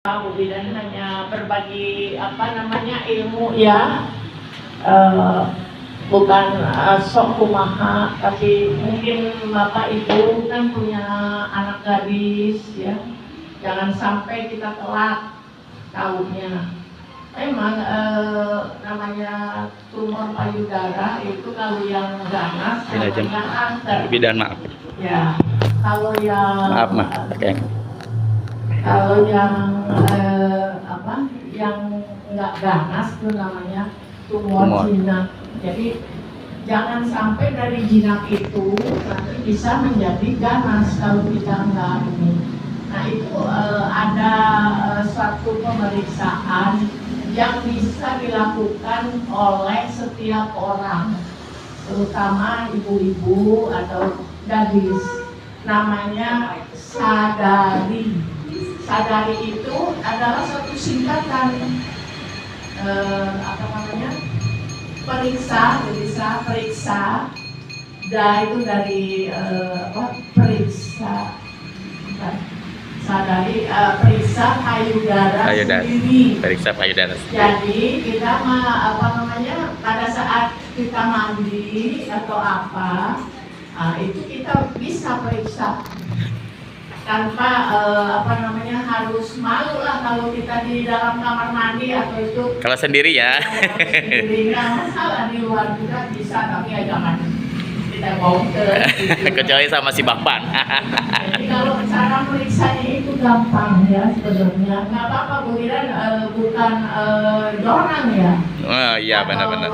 Bu Bidan hanya berbagi ilmu ya, bukan sok kumaha, tapi mungkin Bapak Ibu kan punya anak gadis ya, jangan sampai kita telat tahunya. Memang namanya tumor payudara itu kalau yang ganas namanya kanker. Bidan maaf. Ya, kalau yang Oke. Kalau yang yang nggak ganas itu namanya tumor jinak. Jadi jangan sampai dari jinak itu nanti bisa menjadi ganas kalau kita nggak ini. Nah itu ada suatu pemeriksaan yang bisa dilakukan oleh setiap orang, terutama ibu-ibu atau gadis. Namanya sadari. Sadari itu adalah suatu singkatan periksa. Itu dari periksa. Sadari periksa payudara sendiri. Periksa payudara sendiri. Jadi kita pada saat kita mandi atau itu kita bisa periksa tanpa harus malu lah kalau kita di dalam kamar mandi atau itu. Kalau sendiri ya. Sendiri nggak masalah, di luar juga bisa, tapi ya jangan kita bongkar. Kecuali sama si Bakpan. Jadi kalau cara periksanya itu gampang ya sebenarnya. Nggak apa-apa Bu Bidan, bukan dorang ya. Oh iya benar-benar.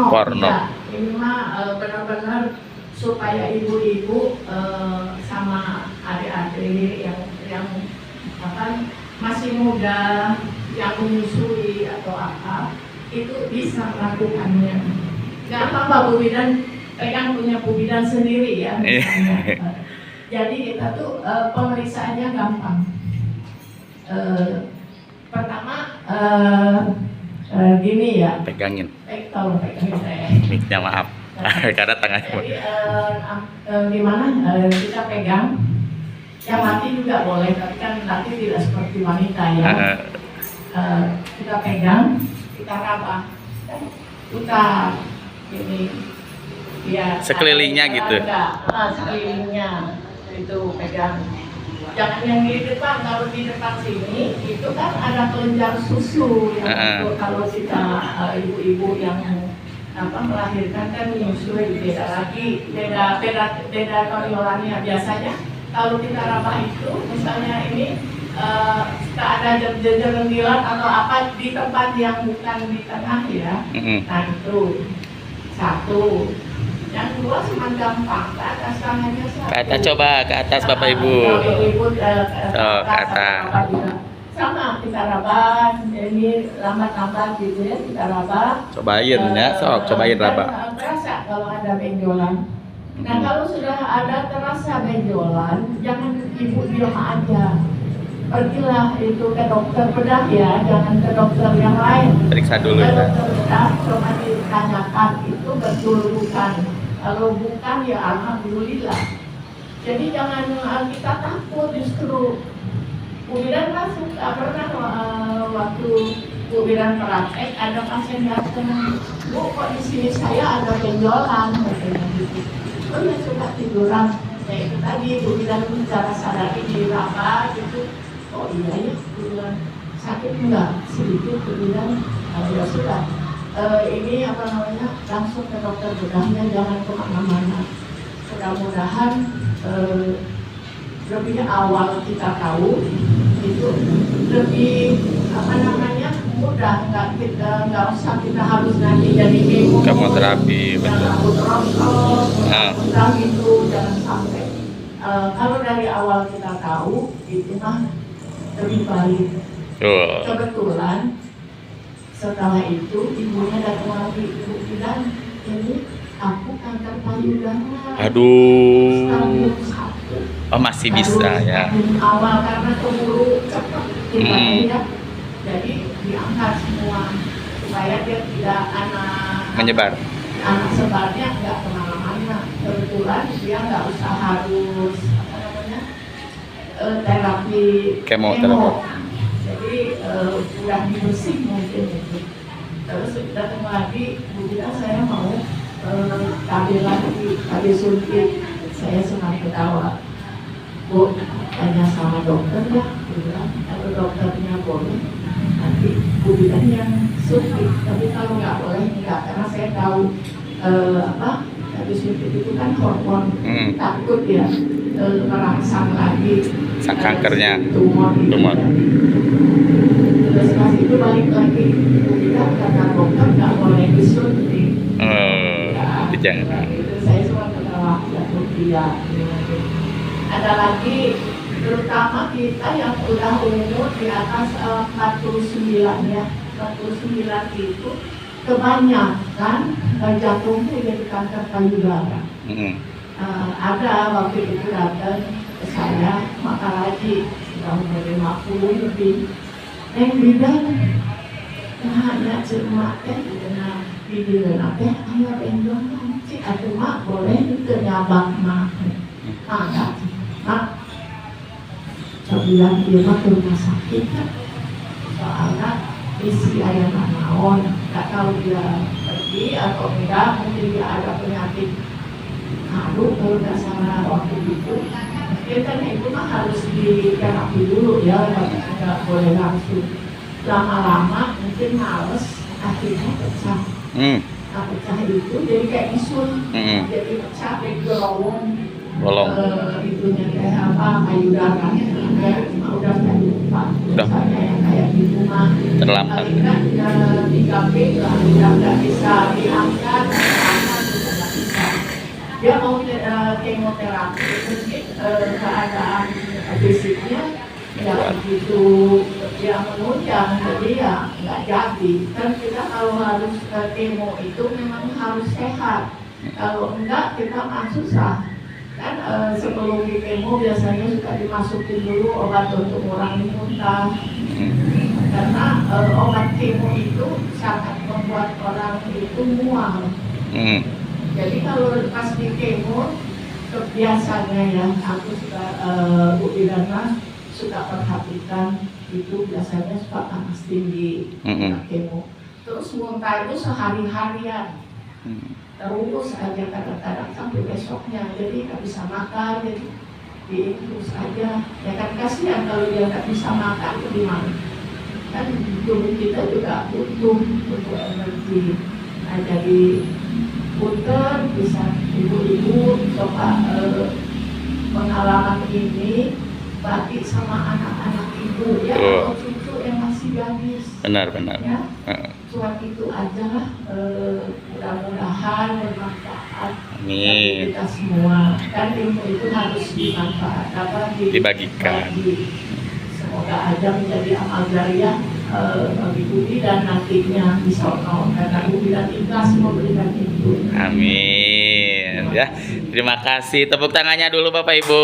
Porno. Ya, ini mah benar-benar supaya ibu-ibu sama adik-adik yang masih muda, yang menyusui atau itu bisa melakukannya. Nggak apa-apa Bu Bidan pegang punya Bu Bidan sendiri ya. Jadi kita tuh pemeriksaannya gampang. Pertama gini ya. Pegangin. Tolong pegangin saya. Miknya maaf. Karena tangannya. Jadi gimana kita pegang, yang laki juga boleh, tapi kan laki tidak seperti wanita ya. Kita pegang, kita raba, putar, ini, ya. Sekelilingnya gitu. Sekelilingnya itu pegang. Jangan yang di depan, kalau di depan sini itu kan ada kelenjar susu yang kalau kita ibu-ibu yang melahirkan kan menyusui, beda konyolannya. Biasanya kalau kita raba itu misalnya ini kita ada jenderal atau di tempat yang bukan di tengah ya. Nah itu satu. Yang dua cuma gampang, ke atas tangannya satu. Ke atas, coba ke atas Bapak Ibu. Ke atas. Sama kita raba, ini lambat-lambat gitu ya, kita raba. Cobain ya, cobain raba. Terasa kalau ada benjolan. Nah kalau sudah ada terasa benjolan, jangan ibu diam aja. Pergilah itu ke dokter bedah ya, jangan ke dokter yang lain. Periksa dulu ya. Dokter bedah coba ditanyakan itu betul bukan. Kalau bukan ya alhamdulillah. Jadi jangan kita takut, justru Bu Bidan masuk, pernah waktu Bu Bidan praktek ada pasien datang, Bu kok di sini saya ada benjolan, katanya gitu. Oh ya sudah tiduran, ya itu tadi Bu Bidan bicara sadari di raba gitu. Oh iya ya, Bu Bidan sakit enggak sedikit, Bu Bidan, ya sudah. Ini langsung ke dokter bedahnya, jangan kemana-mana. Mudah-mudahan lebih awal kita tahu itu lebih mudah, nggak usah kita harus nanti jadi kemoterapi, betul. Gitu, jangan sampai. Kalau dari awal kita tahu itu mah lebih baik. Kebetulan setelah itu ibunya datang lagi, Ibu bilang ini aku kanker payudara. Aduh. Stadium 1. Oh masih bisa ya. Awal karena keburu cepat ya. Jadi diangkat semua supaya dia tidak menyebar. Anak sebarnya nggak kemana-mana. Kebetulan dia nggak usah harus terapi Kemoterapi. Jadi udah dibersih mungkin itu. Terus datang lagi, Bu bilang saya mau KB lagi, KB suntik. Saya senang ketawa. Bu, tanya sama dokter ya, Bu bilang, kalau dokternya boleh, nanti Bu bilang yang suntik. Tapi kalau nggak boleh, enggak, karena saya tahu KB suntik itu kan hormon, takut ya merangsang lagi sang kankernya, tumor. Terus pas itu balik lagi, kita kata dokter nggak boleh disuntik. Jangan. Itu saya cuma ketawa jatuh dia. Ada lagi, terutama kita yang udah umur di atas 49 ya, 49 itu kebanyakan jatuhnya jadi kanker payudara. Ada waktu itu datang ke saya, maka lagi sudah umur 50 lebih. Yang bidang hanya cuma dengan video nanti ayo endong nanti atau mak boleh itu nyabak mak mak saya bilang dia mah ke rumah sakit kan soalnya isi ayam naon nggak tahu dia pergi atau enggak, mungkin dia ada penyakit aduh kalau nggak salah waktu itu biasanya itu mah harus diterapi dulu ya, nggak boleh langsung. Lama-lama mungkin males, akhirnya pecah. Nah, pecah itu jadi kayak bisul, jadi pecah, kayak bolong. Itunya kayak apa, payudaranya udah kayak lupa. Misalnya yang kayak di rumah terlambat. Kali kan 3 p lah, udah nggak bisa diangkat, udah nggak bisa. Dia mau kemoterapi, mungkin keadaan fisiknya ya begitu dia menunjang, jadi ya nggak jadi. Kan kita kalau harus kemo itu memang harus sehat, kalau enggak kita mah susah. Kan sebelum di kemo biasanya suka dimasukin dulu obat untuk mengurangi muntah, karena obat kemo itu sangat membuat orang itu mual. Jadi kalau pas di kemo biasanya ya aku suka Bu Irana suka perhatikan itu biasanya suka panas tinggi kemo. Terus muntah itu sehari-harian, terus aja kadang-kadang sampai besoknya, jadi nggak bisa makan, jadi terus aja. Ya kan kasihan kalau dia nggak bisa makan, itu gimana? Kan tubuh kita juga butuh energi. Nah jadi punten bisa ibu-ibu coba pengalaman ini bagi sama anak-anak ibu ya, atau cucu yang masih gadis. Benar. Ya, cuma itu aja lah. Mudah-mudahan bermanfaat bagi kita semua. Kan ilmu itu harus dimanfaatkan, dibagikan. Semoga aja menjadi amal jariah bagi Budi dan nantinya bisa karena Budi dan ikhlas memberikan itu. Amin. Ya, terima kasih. Tepuk tangannya dulu Bapak Ibu.